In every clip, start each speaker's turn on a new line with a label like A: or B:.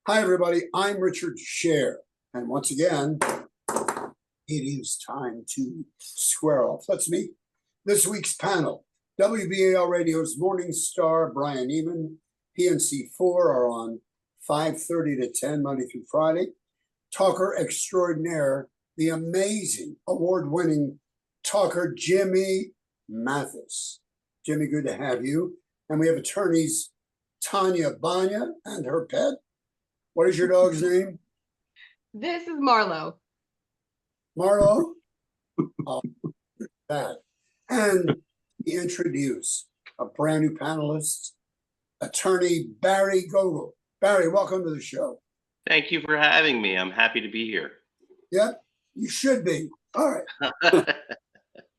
A: Hi, everybody. I'm Richard Sher. And once again, it is time to square off. Let's meet this week's panel. WBAL Radio's Morning Star, Bryan, Nehman, PNC4 are on 5:30 to 10, Monday through Friday. Talker extraordinaire, the amazing award-winning talker, Jimmy Mathis. Jimmy, good to have you. And we have attorneys Tonya, Bana, and her pet. What is your dog's name?
B: This is Marlo.
A: Marlo? Oh, that. And we introduce a brand new panelist, attorney Barry Gogel. Barry, welcome to the show.
C: Thank you for having me. I'm happy to be here.
A: Yep, you should be. All right.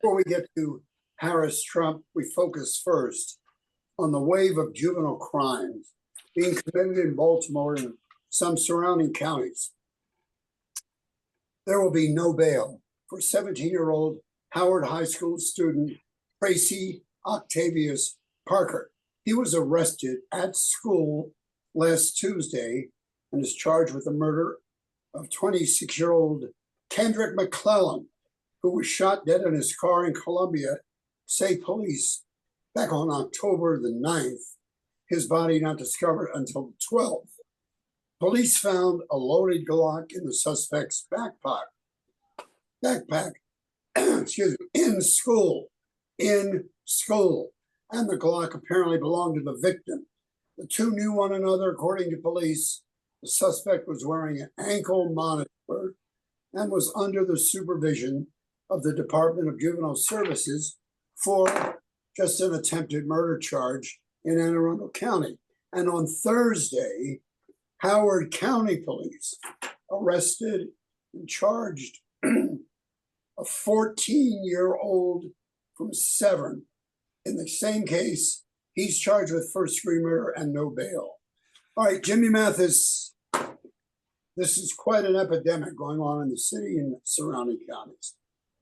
A: Before we get to Harris Trump, we focus first on the wave of juvenile crimes being committed in Baltimore and some surrounding counties. There will be no bail for 17-year-old Howard High School student Tracy Octavius Parker. He was arrested at school last Tuesday and is charged with the murder of 26-year-old Kendrick McClellan, who was shot dead in his car in Columbia, say police, back on October the 9th. His body not discovered until the 12th. Police found a loaded Glock in the suspect's backpack, excuse me, in school, and the Glock apparently belonged to the victim. The two knew one another, according to police. The suspect was wearing an ankle monitor and was under the supervision of the Department of Juvenile Services for just an attempted murder charge in Anne Arundel County. And on Thursday, Howard County Police arrested and charged a 14-year-old from Severn. In the same case, he's charged with first-degree murder and no bail. All right, Jimmy Mathis, this is quite an epidemic going on in the city and surrounding counties.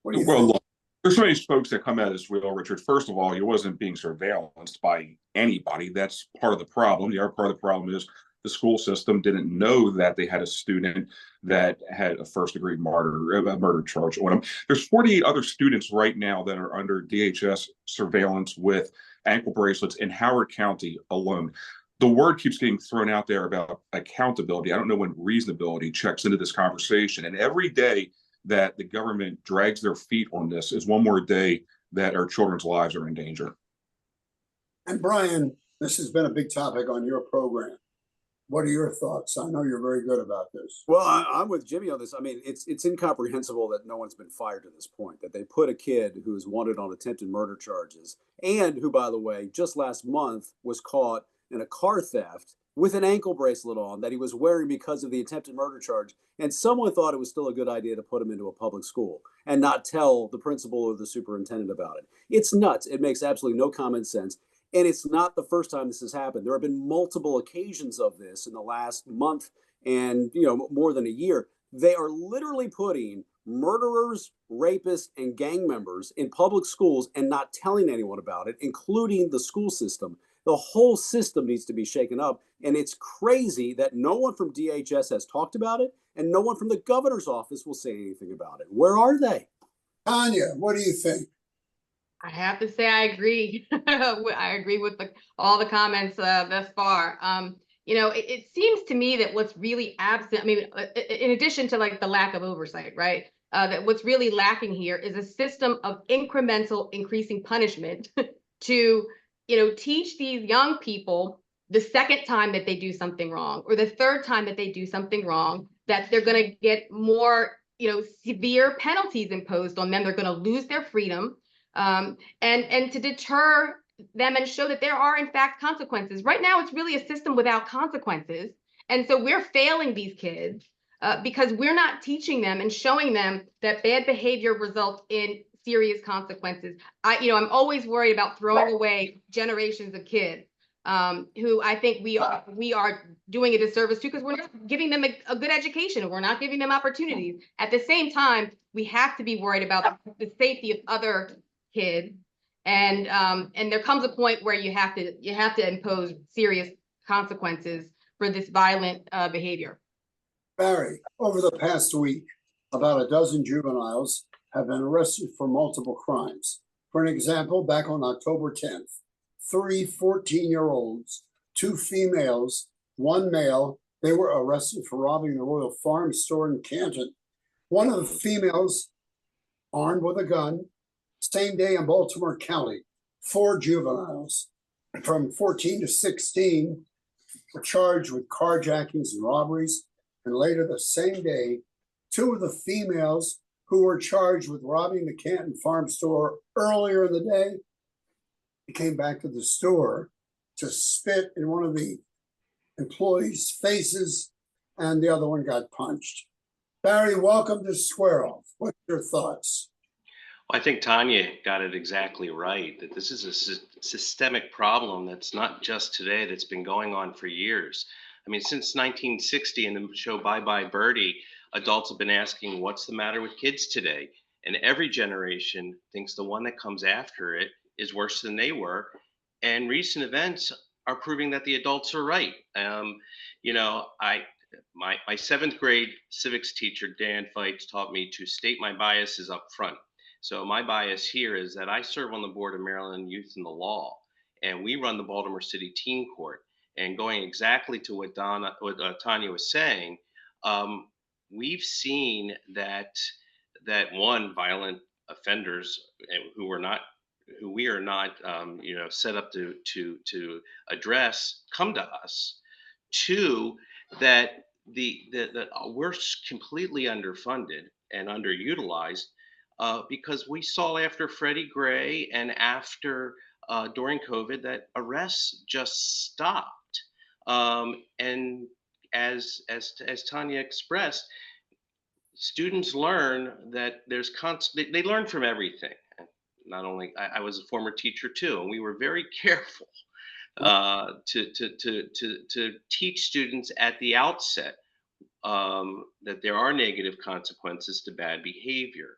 A: What do you think?
D: Look, there's so many folks that come at us, Richard. First of all, he wasn't being surveillanced by anybody. That's part of the problem. The other part of the problem is the school system didn't know that they had a student that had a first-degree murder charge on him. There's 48 other students right now that are under DHS surveillance with ankle bracelets in Howard County alone. The word keeps getting thrown out there about accountability. I don't know when reasonability checks into this conversation. And every day that the government drags their feet on this is one more day that our children's lives are in danger.
A: And Bryan, this has been a big topic on your program. What are your thoughts? I know you're very good about this.
E: Well, I'm with Jimmy on this. I mean, it's incomprehensible that no one's been fired to this point, that they put a kid who is wanted on attempted murder charges and who, by the way, just last month was caught in a car theft with an ankle bracelet on that he was wearing because of the attempted murder charge. And someone thought it was still a good idea to put him into a public school and not tell the principal or the superintendent about it. It's nuts. It makes absolutely no common sense. And it's not the first time this has happened. There have been multiple occasions of this in the last month and, more than a year. They are literally putting murderers, rapists, and gang members in public schools and not telling anyone about it, including the school system. The whole system needs to be shaken up. And it's crazy that no one from DHS has talked about it and no one from the governor's office will say anything about it. Where are they?
A: Tonya, what do you think?
B: I have to say I agree. I agree with all the comments thus far. It seems to me that what's really absent, I mean, in addition to the lack of oversight, right? That what's really lacking here is a system of incremental increasing punishment to, teach these young people the second time that they do something wrong or the third time that they do something wrong, that they're going to get more, severe penalties imposed on them. They're going to lose their freedom. And to deter them and show that there are in fact consequences. Right now, it's really a system without consequences. And so we're failing these kids because we're not teaching them and showing them that bad behavior results in serious consequences. I'm always worried about throwing away generations of kids who I think we are doing a disservice to because we're not giving them a good education and we're not giving them opportunities. At the same time, we have to be worried about the safety of other kids, and there comes a point where you have to impose serious consequences for this violent behavior.
A: Barry, over the past week, about a dozen juveniles have been arrested for multiple crimes. For an example, back on October 10th, 3 14-year-olds, 2 females, 1 male, they were arrested for robbing the Royal Farm store in Canton. One of the females, armed with a gun, same day in Baltimore County, 4 juveniles from 14 to 16 were charged with carjackings and robberies. And later the same day, 2 of the females who were charged with robbing the Canton Farm store earlier in the day, they came back to the store to spit in one of the employees' faces, and the other one got punched. Barry, welcome to Square Off. What's your thoughts?
C: I think Tonya got it exactly right, that this is a systemic problem that's not just today, that's been going on for years. I mean, since 1960 in the show Bye Bye Birdie, adults have been asking, what's the matter with kids today? And every generation thinks the one that comes after it is worse than they were. And recent events are proving that the adults are right. You know, my 7th grade civics teacher, Dan Feitz, taught me to state my biases up front. So my bias here is that I serve on the board of Maryland Youth in the Law, and we run the Baltimore City Teen Court. And going exactly to what Tonya was saying, we've seen that one, violent offenders who we are not set up to address come to us. 2, that we're completely underfunded and underutilized because we saw after Freddie Gray and after during COVID that arrests just stopped. And as Tonya expressed, students learn that there's they learn from everything. Not only I was a former teacher too, and we were very careful to teach students at the outset that there are negative consequences to bad behavior.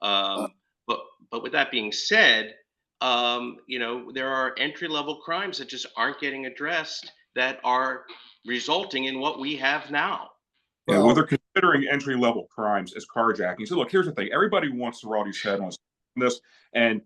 C: But with that being said, there are entry-level crimes that just aren't getting addressed that are resulting in what we have now.
D: Yeah, well, they're considering entry-level crimes as carjacking. So look, here's the thing. Everybody wants to rot his head on this, and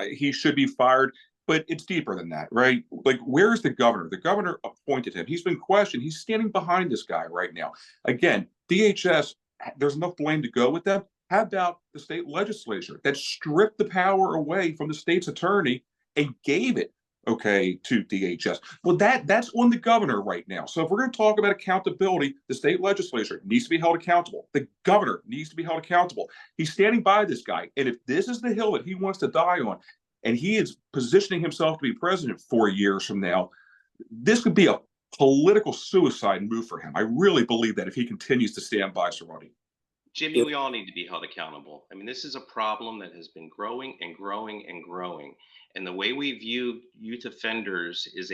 D: he should be fired. But it's deeper than that, right? Like, where's the governor? The governor appointed him. He's been questioned. He's standing behind this guy right now. Again, DHS, there's enough blame to go with them. How about the state legislature that stripped the power away from the state's attorney and gave it, okay, to DHS? Well, that's on the governor right now. So if we're going to talk about accountability, the state legislature needs to be held accountable. The governor needs to be held accountable. He's standing by this guy. And if this is the hill that he wants to die on, and he is positioning himself to be president 4 years from now, this could be a political suicide move for him. I really believe that if he continues to stand by Cerrone.
C: Jimmy, we all need to be held accountable. I mean, this is a problem that has been growing and growing and growing. And the way we view youth offenders is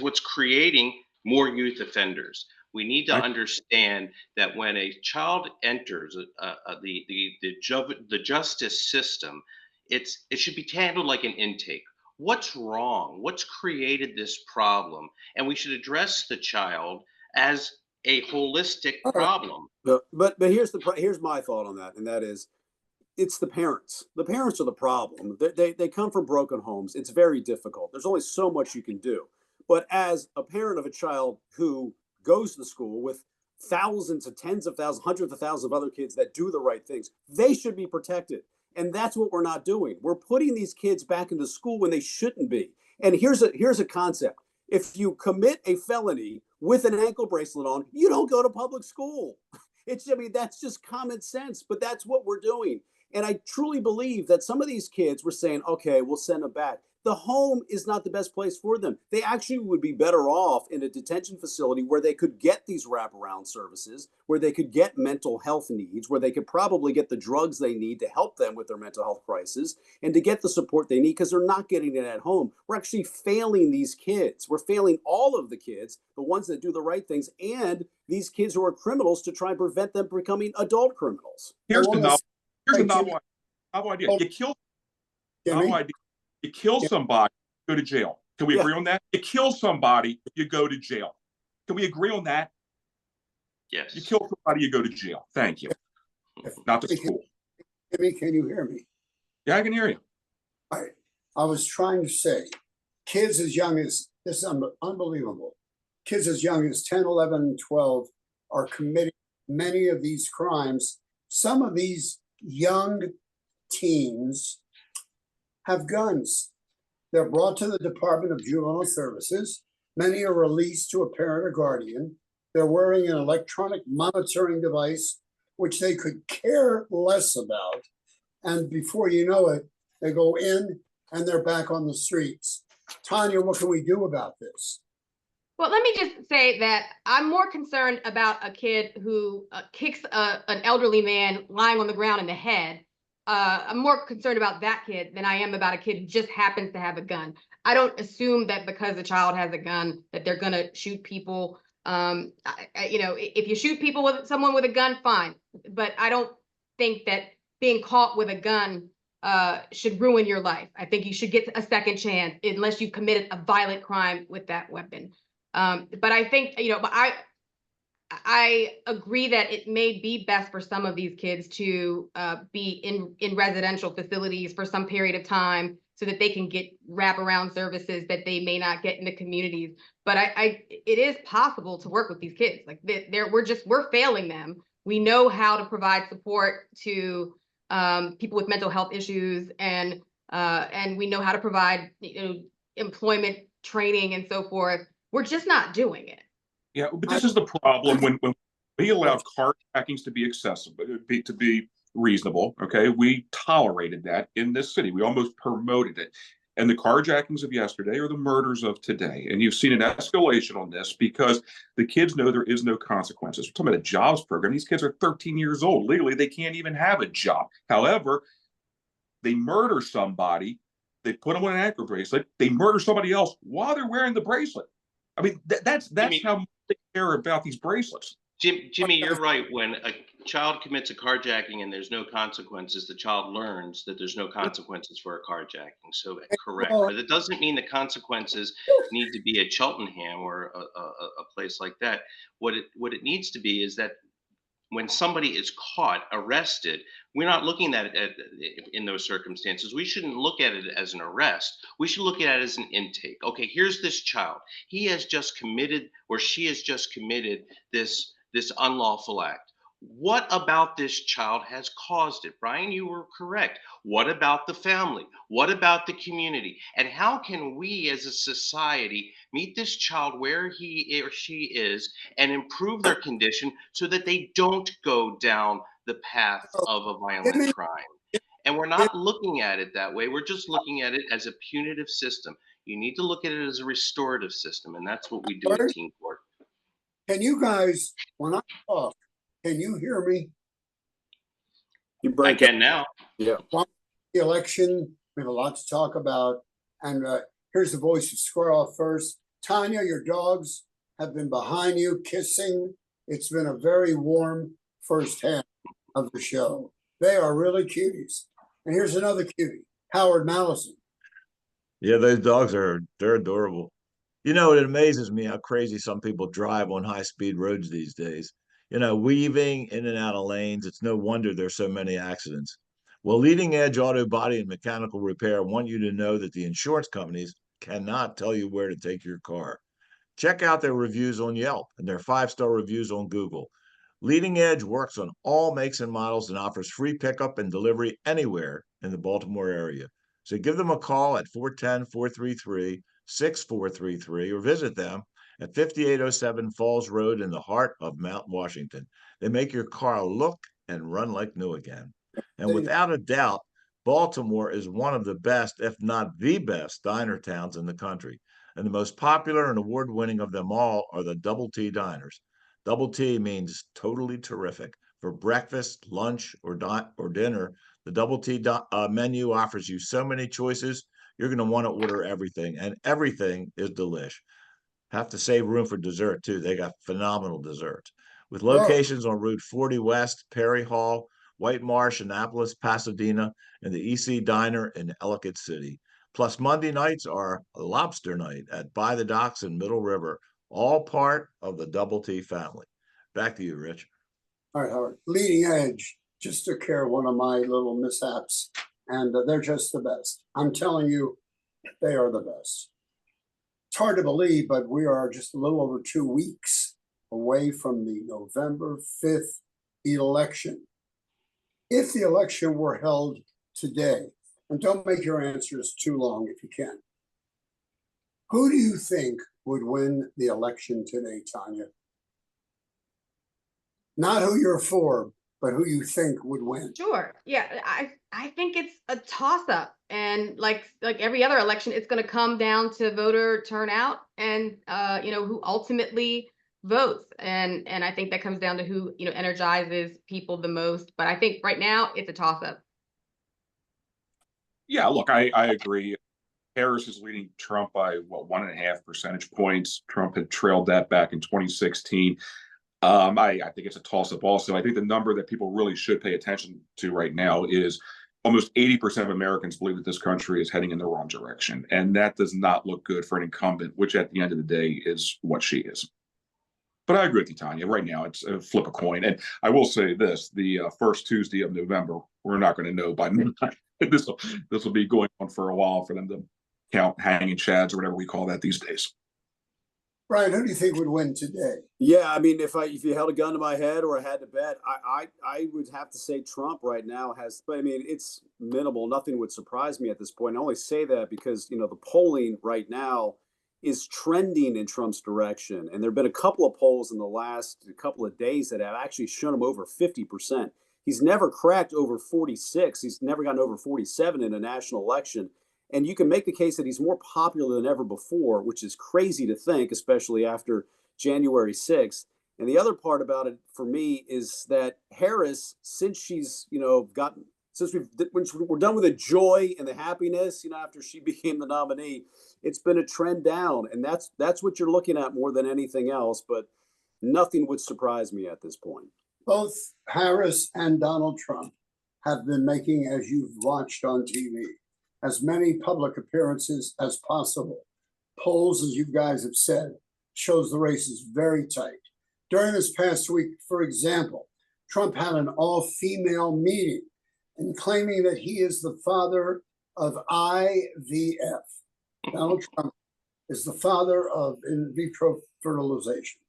C: what's creating more youth offenders. We need to understand that when a child enters the justice system, it should be handled like an intake. What's wrong? What's created this problem? And we should address the child as a holistic problem.
E: But here's my thought on that, and that is, it's the parents. The parents are the problem. They come from broken homes. It's very difficult. There's only so much you can do. But as a parent of a child who goes to school with thousands of tens of thousands, hundreds of thousands of other kids that do the right things, they should be protected. And that's what we're not doing. We're putting these kids back into school when they shouldn't be. And here's a concept. If you commit a felony with an ankle bracelet on, you don't go to public school. That's just common sense, but that's what we're doing. And I truly believe that some of these kids were saying, okay, we'll send them back. The home is not the best place for them. They actually would be better off in a detention facility where they could get these wraparound services, where they could get mental health needs, where they could probably get the drugs they need to help them with their mental health crisis and to get the support they need, because they're not getting it at home. We're actually failing these kids. We're failing all of the kids, the ones that do the right things, and these kids who are criminals, to try and prevent them becoming adult criminals.
D: Here's the novel idea. You kill somebody, go to jail. Can we
E: Yeah.
D: agree on that? You kill somebody, you go to jail. Can we agree on that?
C: Yes.
D: You kill somebody, you go to jail. Thank you. Not to school.
A: Jimmy, can you hear me?
D: Yeah, I can hear you.
A: All right. I was trying to say, kids as young as, this is unbelievable. Kids as young as 10, 11, and 12 are committing many of these crimes. Some of these young teens have guns. They're brought to the Department of Juvenile Services. Many are released to a parent or guardian. They're wearing an electronic monitoring device, which they could care less about. And before you know it, they go in and they're back on the streets. Tonya, what can we do about this?
B: Well, let me just say that I'm more concerned about a kid who kicks an elderly man lying on the ground in the head. I'm more concerned about that kid than I am about a kid who just happens to have a gun. I don't assume that because a child has a gun that they're going to shoot people. If you shoot people with someone with a gun, fine. But I don't think that being caught with a gun should ruin your life. I think you should get a second chance unless you committed a violent crime with that weapon. But I think, I agree that it may be best for some of these kids to be in residential facilities for some period of time so that they can get wraparound services that they may not get in the communities. But it is possible to work with these kids. Like we're failing them. We know how to provide support to people with mental health issues, and we know how to provide employment training and so forth. We're just not doing it.
D: Yeah, but this is the problem when we allowed carjackings to be accessible, to be reasonable. Okay, we tolerated that in this city. We almost promoted it. And the carjackings of yesterday are the murders of today. And you've seen an escalation on this because the kids know there is no consequences. We're talking about a jobs program. These kids are 13 years old. Legally, they can't even have a job. However, they murder somebody, they put them on an ankle bracelet, they murder somebody else while they're wearing the bracelet. I mean, that's
C: Jimmy,
D: how much they care about these bracelets.
C: Jimmy, you're right. When a child commits a carjacking and there's no consequences, the child learns that there's no consequences for a carjacking. So correct, but it doesn't mean the consequences need to be at Cheltenham or a place like that. What it needs to be is that when somebody is caught, arrested, we're not looking at it in those circumstances. We shouldn't look at it as an arrest. We should look at it as an intake. Okay, here's this child. He has just committed, or she has just committed this unlawful act. What about this child has caused it? Bryan, you were correct. What about the family? What about the community? And how can we as a society meet this child where he or she is and improve their condition so that they don't go down the path of a violent crime? And we're not looking at it that way. We're just looking at it as a punitive system. You need to look at it as a restorative system, and that's what we do at Teen Court.
A: Can you guys, when I talk, can you hear me?
C: I can now.
E: Yeah.
A: The election, we have a lot to talk about. And here's the voice of Squirrel first. Tonya, your dogs have been behind you kissing. It's been a very warm first half of the show. They are really cuties. And here's another cutie, Howard Mallison.
F: Yeah, those dogs they're adorable. It amazes me how crazy some people drive on high-speed roads these days. Weaving in and out of lanes. It's no wonder there's so many accidents. Well, Leading Edge Auto Body and Mechanical Repair want you to know that the insurance companies cannot tell you where to take your car. Check out their reviews on Yelp and their 5-star reviews on Google. Leading Edge works on all makes and models and offers free pickup and delivery anywhere in the Baltimore area. So give them a call at 410-433-6433 or visit them at 5807 Falls Road in the heart of Mount Washington. They make your car look and run like new again. And without a doubt, Baltimore is one of the best, if not the best, diner towns in the country. And the most popular and award-winning of them all are the Double T diners. Double T means totally terrific. For breakfast, lunch, or dinner, the Double T menu offers you so many choices, you're going to want to order everything, and everything is delish. Have to save room for dessert, too. They got phenomenal desserts. With locations on Route 40 West, Perry Hall, White Marsh, Annapolis, Pasadena, and the EC Diner in Ellicott City. Plus, Monday nights are lobster night at By the Docks in Middle River, all part of the Double T family. Back to you, Rich.
A: All right, Howard. Leading Edge just took care of one of my little mishaps, and they're just the best. I'm telling you, they are the best. It's hard to believe, but we are just a little over 2 weeks away from the November 5th election. If the election were held today, and don't make your answers too long if you can, who do you think would win the election today, Tonya? Not who you're for, but who you think would win.
B: Sure. Yeah, I think it's a toss-up, and like every other election, it's going to come down to voter turnout and who ultimately votes, and I think that comes down to who energizes people the most. But I think right now it's a toss-up.
D: Yeah, look, I agree. Harris is leading Trump by 1.5 percentage points. Trump had trailed that back in 2016. I think it's a toss-up also. I think the number that people really should pay attention to right now is almost 80% of Americans believe that this country is heading in the wrong direction. And that does not look good for an incumbent, which at the end of the day is what she is. But I agree with you, Tonya. Right now, it's a flip a coin. And I will say this, the first Tuesday of November, we're not going to know by midnight. This will be going on for a while for them to count hanging chads or whatever we call that these days.
A: Bryan, who do you think would win today?
E: Yeah, I mean, if you held a gun to my head or I had to bet, I would have to say Trump right now has. But I mean, it's minimal. Nothing would surprise me at this point. I only say that because the polling right now is trending in Trump's direction, and there have been a couple of polls in the last couple of days that have actually shown him over 50%. He's never cracked over 46. He's never gotten over 47 in a national election. And you can make the case that he's more popular than ever before, which is crazy to think, especially after January 6th. And the other part about it for me is that Harris, since she's, since we're done with the joy and the happiness, after she became the nominee, it's been a trend down. And that's what you're looking at more than anything else. But nothing would surprise me at this point.
A: Both Harris and Donald Trump have been making, as you've watched on TV, as many public appearances as possible. Polls, as you guys have said, shows the race is very tight. During this past week, for example, Trump had an all-female meeting and claiming that he is the father of IVF. Donald Trump is the father of in vitro fertilization.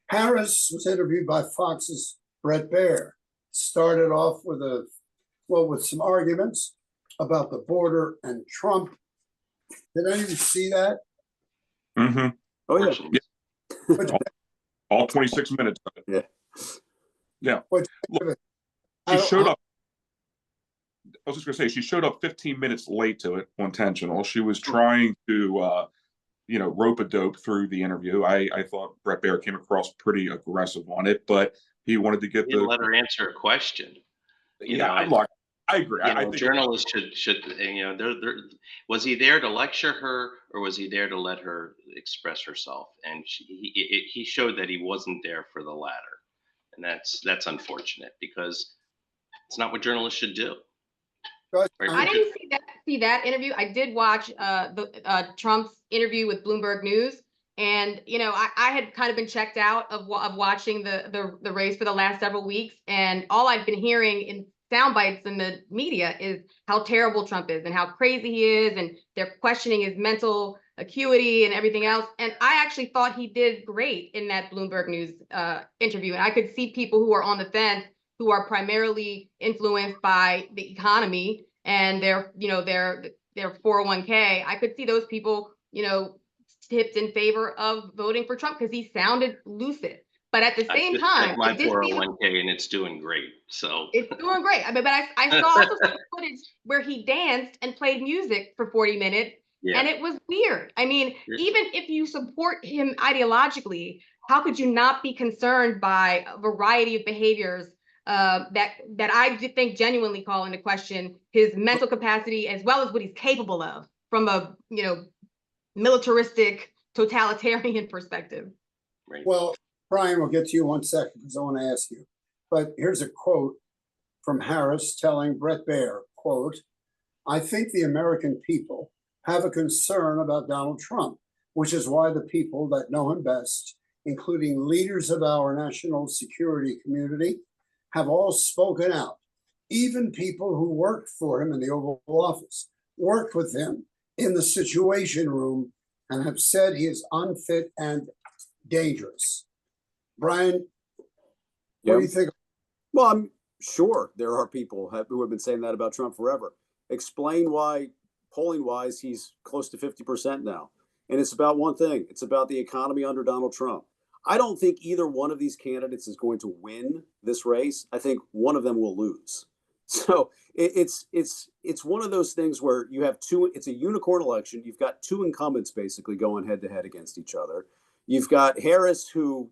A: Harris was interviewed by Fox's Bret Baier. Started off with some arguments about the border and Trump. Did any of you see that?
D: Mm-hmm.
E: Oh, yeah.
D: All 26 minutes of it. Yeah. Look, she showed up. I was just going to say, she showed up 15 minutes late to it, intentional. She was trying to, rope a dope through the interview. I thought Bret Baier came across pretty aggressive on it, but he wanted to get
C: let her answer a question.
D: I agree. I think
C: journalists should was he there to lecture her or was he there to let her express herself? And he showed that he wasn't there for the latter, and that's unfortunate because it's not what journalists should do.
A: Right?
B: I didn't see that interview. I did watch Trump's interview with Bloomberg News, and I had kind of been checked out of watching the race for the last several weeks, and all I've been hearing in sound bites in the media is how terrible Trump is and how crazy he is, and they're questioning his mental acuity and everything else. And I actually thought he did great in that Bloomberg News interview. And I could see people who are on the fence, who are primarily influenced by the economy and their 401k. I could see those people, tipped in favor of voting for Trump because he sounded lucid. But at the same time,
C: my 401k and it's doing great. So
B: it's doing great. I mean, but I saw also some footage where he danced and played music for 40 minutes, and it was weird. I mean, even if you support him ideologically, how could you not be concerned by a variety of behaviors that I think genuinely call into question his mental capacity as well as what he's capable of from a militaristic totalitarian perspective.
C: Right.
A: Well, Bryan, we'll get to you in 1 second because I want to ask you. But here's a quote from Harris telling Bret Baier, quote, "I think the American people have a concern about Donald Trump, which is why the people that know him best, including leaders of our national security community, have all spoken out. Even people who worked for him in the Oval Office, worked with him in the Situation Room, and have said he is unfit and dangerous. Bryan, what do you think?
E: Well, I'm sure there are people who have been saying that about Trump forever. Explain why, polling wise, he's close to 50% now. And it's about one thing. It's about the economy under Donald Trump. I don't think either one of these candidates is going to win this race. I think one of them will lose. So it's one of those things where you have two. It's a unicorn election. You've got two incumbents basically going head to head against each other. You've got Harris, who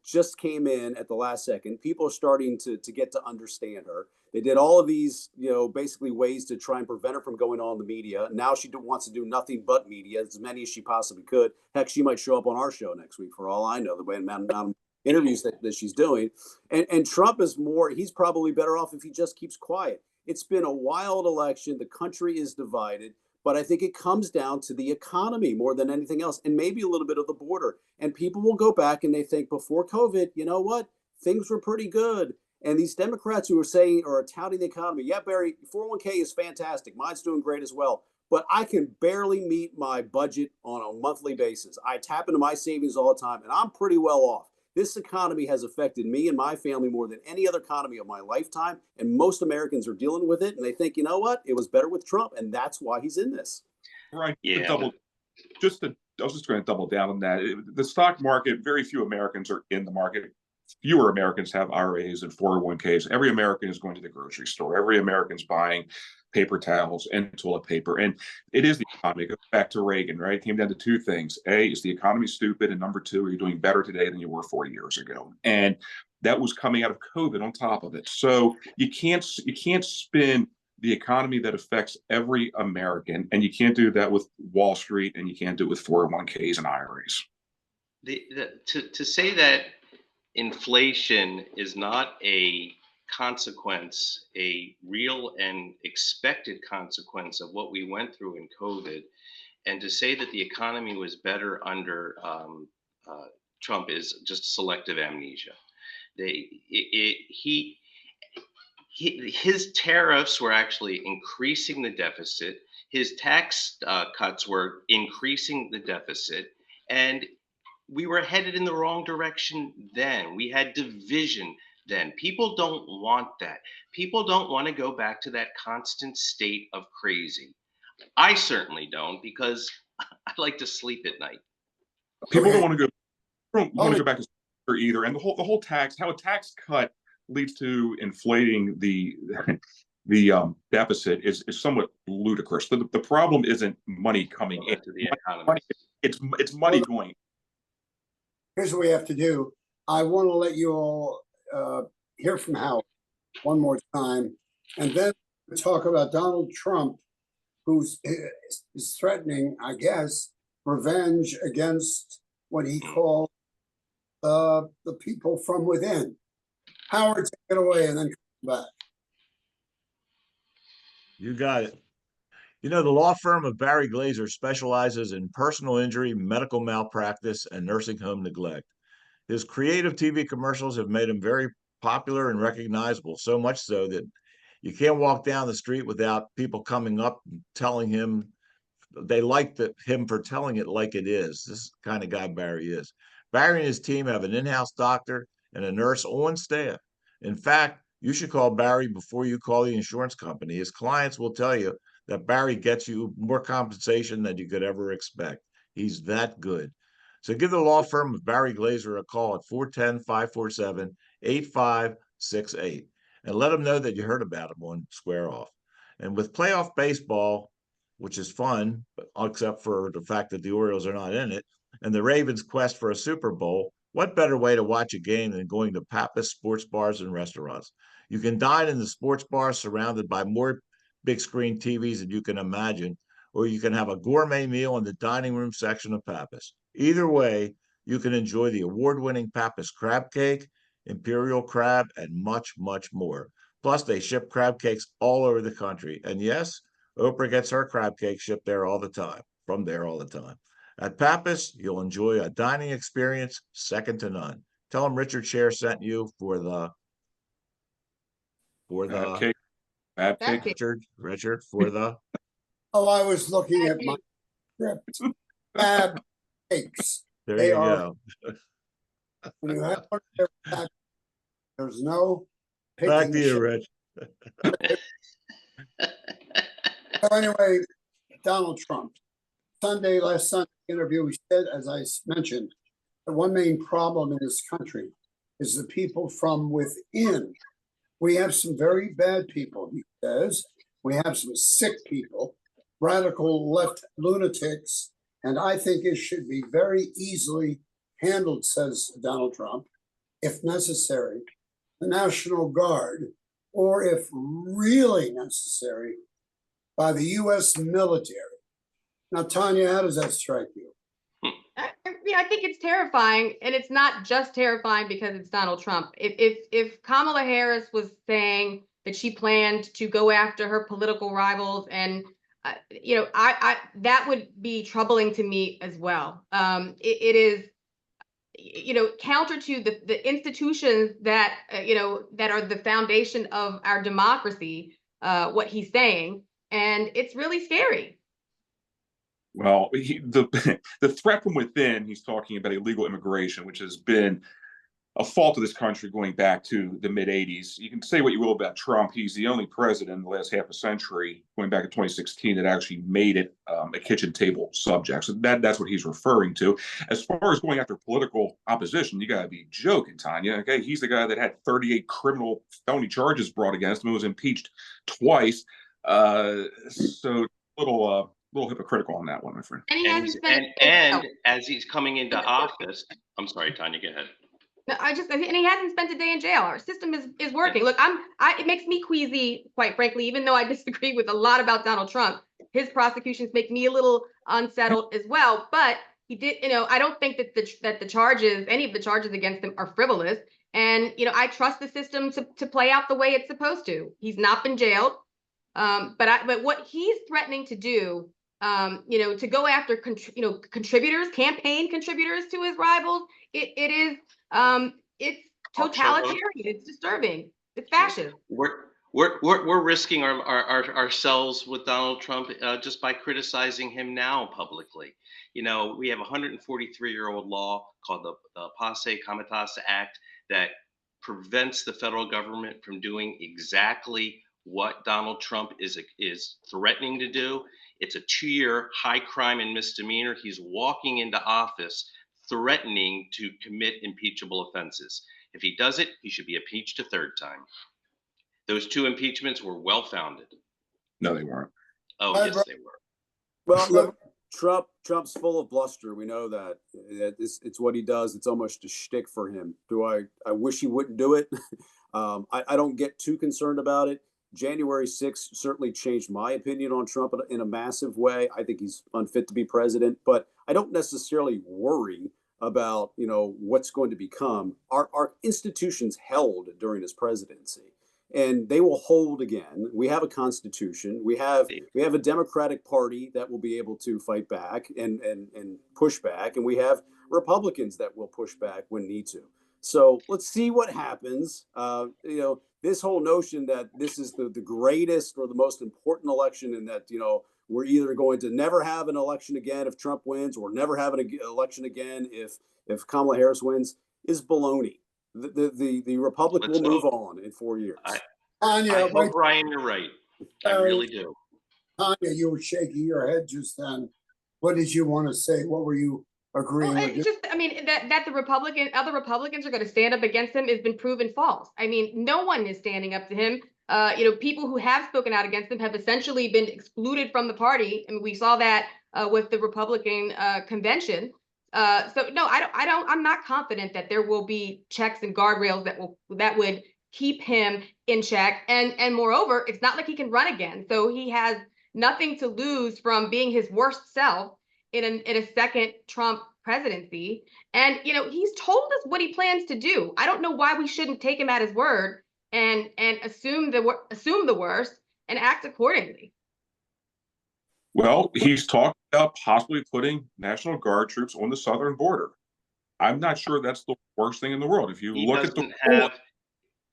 E: just came in at the last second. People are starting to get to understand her. They did all of these, basically ways to try and prevent her from going on the media. Now she wants to do nothing but media, as many as she possibly could. Heck, she might show up on our show next week for all I know, the way amount of interviews that she's doing. And Trump is more, he's probably better off if he just keeps quiet. It's been a wild election. The country is divided. But I think it comes down to the economy more than anything else, and maybe a little bit of the border. And people will go back and they think before COVID, you know what? Things were pretty good. And these Democrats who are saying or are touting the economy, yeah, Barry, 401k is fantastic. Mine's doing great as well. But I can barely meet my budget on a monthly basis. I tap into my savings all the time, and I'm pretty well off. This economy has affected me and my family more than any other economy of my lifetime. And most Americans are dealing with it. And they think, you know what? It was better with Trump. And that's why he's in this.
D: Right.
C: Yeah.
D: I was just going to double down on that. The stock market, very few Americans are in the market. Fewer Americans have IRAs and 401ks. Every American is going to the grocery store. Every American's buying paper towels and toilet paper. And it is the economy. It goes back to Reagan, right? It came down to two things. A, is the economy stupid? And number two, are you doing better today than you were 40 years ago? And that was coming out of COVID on top of it. So you can't spin the economy that affects every American, and you can't do that with Wall Street, and you can't do it with 401ks and IRAs.
C: To say that inflation is not a consequence, a real and expected consequence of what we went through in COVID, and to say that the economy was better under Trump is just selective amnesia. His tariffs were actually increasing the deficit. His tax cuts were increasing the deficit, and we were headed in the wrong direction then. We had division then. People don't want that. People don't want to go back to that constant state of crazy. I certainly don't, because I like to sleep at night.
D: People don't want to go back to either. And the whole tax, how a tax cut leads to inflating the deficit is somewhat ludicrous. The problem isn't money coming into the economy. It's money going.
A: Here's what we have to do. I want to let you all hear from Howard one more time, and then talk about Donald Trump, who is threatening, I guess, revenge against what he called the people from within. Howard, take it away and then come back.
F: You got it. The law firm of Barry Glazer specializes in personal injury, medical malpractice, and nursing home neglect. His creative TV commercials have made him very popular and recognizable, so much so that you can't walk down the street without people coming up and telling him they like him for telling it like it is. This is the kind of guy Barry is. Barry and his team have an in-house doctor and a nurse on staff. In fact, you should call Barry before you call the insurance company. His clients will tell you that Barry gets you more compensation than you could ever expect. He's that good. So give the law firm of Barry Glazer a call at 410-547-8568 and let them know that you heard about him on Square Off. And with playoff baseball, which is fun, except for the fact that the Orioles are not in it, and the Ravens' quest for a Super Bowl, what better way to watch a game than going to Pappas sports bars and restaurants? You can dine in the sports bar surrounded by more big screen TVs than you can imagine, or you can have a gourmet meal in the dining room section of Pappas. Either way, you can enjoy the award-winning Pappas crab cake, imperial crab, and much, much more. Plus, they ship crab cakes all over the country. And yes, Oprah gets her crab cake shipped there all the time, from there all the time. At Pappas, you'll enjoy a dining experience second to none. Tell them Richard Sher sent you for the
D: Crab cake, crab
B: Crab
D: cake.
B: cake.
F: Richard for the
A: Oh, I was looking at my script. Crab cakes.
F: there
A: They
F: you
A: are,
F: go.
A: when you have one of their crab, there's no
F: Back
A: picking.
F: to you, Rich.
A: So anyway, Donald Trump. Last Sunday interview, he said, as I mentioned, the one main problem in this country is the people from within. We have some very bad people, he says. We have some sick people, radical left lunatics, and I think it should be very easily handled, says Donald Trump, if necessary, the National Guard, or if really necessary, by the U.S. military. Now, Tonya, how does that strike you?
B: I think it's terrifying, and it's not just terrifying because it's Donald Trump. If Kamala Harris was saying that she planned to go after her political rivals, and I that would be troubling to me as well. It is, counter to the institutions that that are the foundation of our democracy. What he's saying, and it's really scary.
D: Well, the the threat from within, he's talking about illegal immigration, which has been a fault of this country going back to the mid 80s. You can say what you will about Trump. He's the only president in the last half a century, going back to 2016, that actually made it a kitchen table subject. So that's what he's referring to. As far as going after political opposition, you got to be joking, Tonya. Okay, he's the guy that had 38 criminal felony charges brought against him and was impeached twice. So little hypocritical on that one, my friend.
B: And he hasn't spent
C: And as he's coming into office, I'm sorry, Tonya, go ahead.
B: No, and he hasn't spent a day in jail. Our system is working. Look, it makes me queasy, quite frankly, even though I disagree with a lot about Donald Trump. His prosecutions make me a little unsettled as well. But he did, I don't think that the charges, any of the charges against him, are frivolous. And I trust the system to play out the way it's supposed to. He's not been jailed, but what he's threatening to do, to go after contributors, campaign contributors to his rivals, it's totalitarian. It's disturbing. It's fascist.
C: We're risking ourselves with Donald Trump just by criticizing him now publicly. We have a 143-year-old law called the Passe Comitatus Act that prevents the federal government from doing exactly what Donald Trump is threatening to do. It's a 2-year high crime and misdemeanor. He's walking into office threatening to commit impeachable offenses. If he does it, he should be impeached a third time. Those 2 impeachments were well-founded.
D: No, they weren't.
C: Oh, yes, they were.
E: Well, look, Trump's full of bluster. We know that. It's what he does. It's almost a shtick for him. I wish he wouldn't do it. I don't get too concerned about it. January 6th certainly changed my opinion on Trump in a massive way. I think he's unfit to be president, but I don't necessarily worry about, what's going to become. Our institutions held during his presidency, and they will hold again. We have a constitution. We have a Democratic Party that will be able to fight back and push back, and we have Republicans that will push back when need to. So let's see what happens. This whole notion that this is the greatest or the most important election, and that we're either going to never have an election again if Trump wins, or never have an election again if Kamala Harris wins, is baloney. The Republic will move on in 4 years.
A: Tonya,
C: I hope, Bryan, you're right. I really do.
A: Tonya, you were shaking your head just then. What did you want to say? What were you agreeing with?
B: It's just, that the other Republicans are going to stand up against him has been proven false. No one is standing up to him. People who have spoken out against him have essentially been excluded from the party. We saw that with the Republican convention. So no, I'm not confident that there will be checks and guardrails that would keep him in check. And moreover, it's not like he can run again. So he has nothing to lose from being his worst self in a second Trump presidency. And he's told us what he plans to do. I don't know why we shouldn't take him at his word and assume the worst and act accordingly.
D: Well, he's talking about possibly putting National Guard troops on the southern border. I'm not sure that's the worst thing in the world. If you
C: He
D: look at the
C: doesn't have,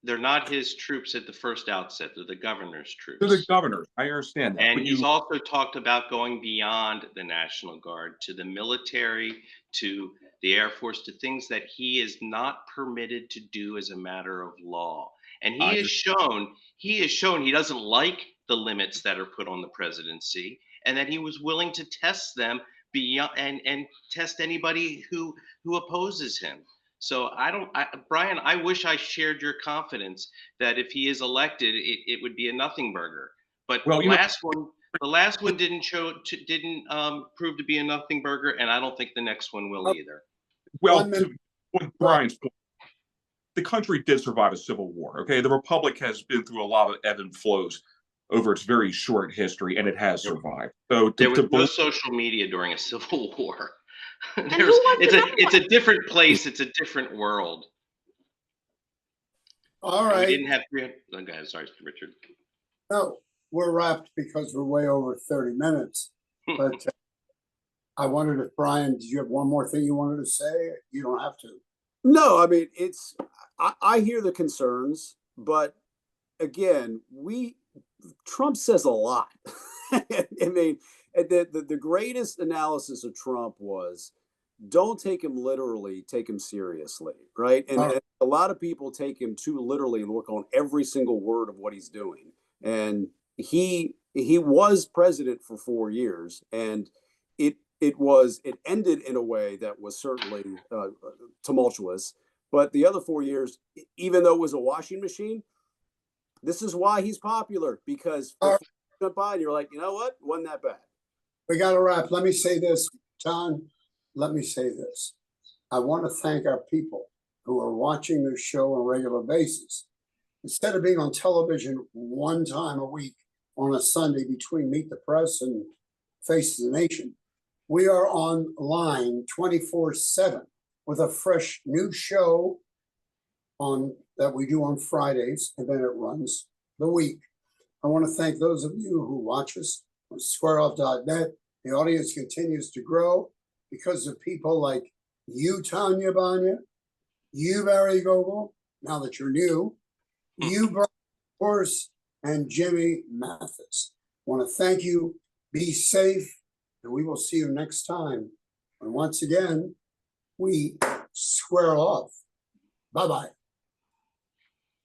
C: they're not his troops at the first outset. They're the governor's
D: to the
C: troops.
D: governors, I understand that.
C: And
D: But
C: he's also talked about going beyond the National Guard to the military, to the Air Force, to things that he is not permitted to do as a matter of law. And he has shown he doesn't like the limits that are put on the presidency, and that he was willing to test them beyond and test anybody who opposes him. So Bryan, I wish I shared your confidence that if he is elected, it would be a nothing burger. But
D: Well,
C: the last one didn't prove to be a nothing burger, and I don't think the next one will either.
D: well, to Bryan's point, the country did survive a civil war. Okay, the republic has been through a lot of ebb and flows over its very short history, and it has survived. So
C: There was no social media during a civil war.
B: And who wants to know
C: It's a different place. It's a different world.
A: All
C: And we
A: right.
C: didn't have 300. Okay, sorry, Richard.
A: No, we're wrapped because we're way over 30 minutes. But I wondered if Bryan, did you have one more thing you wanted to say? You don't have to.
E: No, I mean, I hear the concerns, but again, Trump says a lot. I mean, the greatest analysis of Trump was, don't take him literally, take him seriously, right? And a lot of people take him too literally and look on every single word of what he's doing. And he was president for 4 years, and it ended in a way that was certainly tumultuous. But the other 4 years, even though it was a washing machine, this is why he's popular, because went by and you're like, you know what, wasn't that bad.
A: We got to wrap. Let me say this, John. Let me say this. I want to thank our people who are watching this show on a regular basis. Instead of being on television one time a week on a Sunday between Meet the Press and Face the Nation, we are online 24/7 with a fresh new show that we do on Fridays, and then it runs the week. I want to thank those of you who watch us on squareoff.net. The audience continues to grow because of people like you, Tonya, Bana, you, Barry Gogel, now that you're new, you, Bryan, of course, and Jimmy Mathis. I want to thank you. Be safe, and we will see you next time. And once again, we square off. Bye-bye.